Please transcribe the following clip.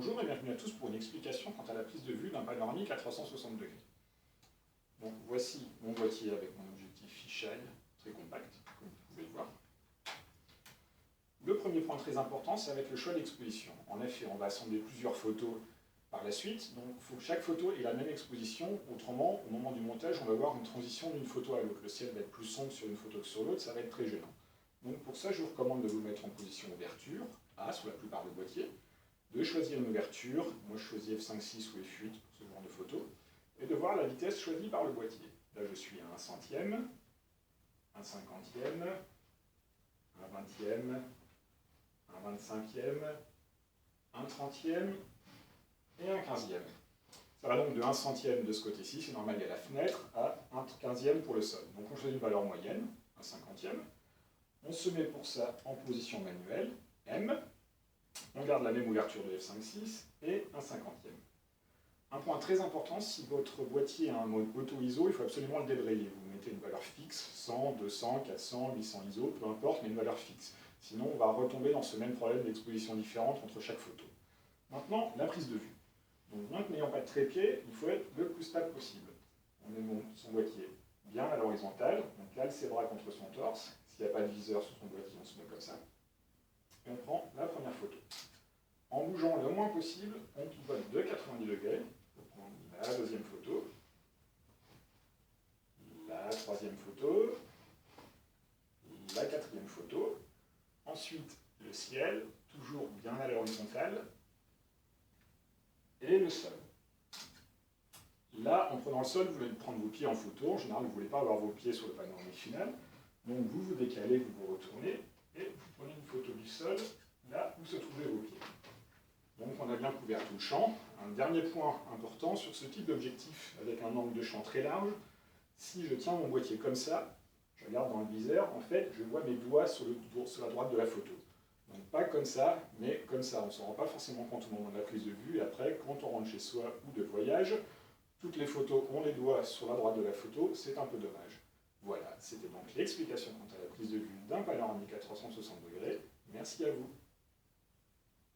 Bonjour et bienvenue à tous pour une explication quant à la prise de vue d'un panoramique à 360 degrés. Donc voici mon boîtier avec mon objectif fisheye, très compact, comme vous pouvez le voir. Le premier point très important, ça va être le choix d'exposition. En effet, on va assembler plusieurs photos par la suite, donc il faut que chaque photo ait la même exposition, autrement, au moment du montage, on va avoir une transition d'une photo à l'autre. Le ciel va être plus sombre sur une photo que sur l'autre, ça va être très gênant. Donc pour ça, je vous recommande de vous mettre en position ouverture, A sur la plupart des boîtiers, de choisir une ouverture, moi je choisis f5.6 ou f8 pour ce genre de photo, et de voir la vitesse choisie par le boîtier. Là je suis à 1 centième, 1 cinquantième, 1 vingtième, 1 25e, 1 trentième et 1 quinzième. Ça va donc de 1 centième de ce côté-ci, c'est normal, il y a la fenêtre, à 1 quinzième pour le sol. Donc on choisit une valeur moyenne, 1 cinquantième. On se met pour ça en position manuelle, M. On garde la même ouverture de f5.6 et 1 cinquantième. Un point très important, si votre boîtier a un mode auto-ISO, il faut absolument le débrayer. Vous mettez une valeur fixe, 100, 200, 400, 800 ISO, peu importe, mais une valeur fixe. Sinon, on va retomber dans ce même problème d'exposition différente entre chaque photo. Maintenant, la prise de vue. Donc, bien que n'ayant pas de trépied, il faut être le plus stable possible. On met son boîtier bien à l'horizontale, donc cale ses bras contre son torse. S'il n'y a pas de viseur sur son boîtier, on se met comme ça. Et on prend la première photo. En bougeant le moins possible, on pivote de 90 degrés. On prend la deuxième photo, la troisième photo, la quatrième photo. Ensuite, le ciel, toujours bien à l'horizontale, et le sol. Là, en prenant le sol, vous voulez prendre vos pieds en photo. En général, vous ne voulez pas avoir vos pieds sur le panoramique final. Donc vous vous décalez, vous vous retournez, et vous prenez une photo du sol, là où se trouvaient vos pieds. Donc on a bien couvert tout le champ. Un dernier point important sur ce type d'objectif avec un angle de champ très large, si je tiens mon boîtier comme ça, je regarde dans le viseur, en fait je vois mes doigts sur la droite de la photo. Donc pas comme ça, mais comme ça. On ne s'en rend pas forcément compte au moment de la prise de vue, et après quand on rentre chez soi ou de voyage, toutes les photos ont les doigts sur la droite de la photo, c'est un peu dommage. Voilà, c'était donc l'explication quant à la prise de vue d'un panoramique à 360 degrés. Merci à vous.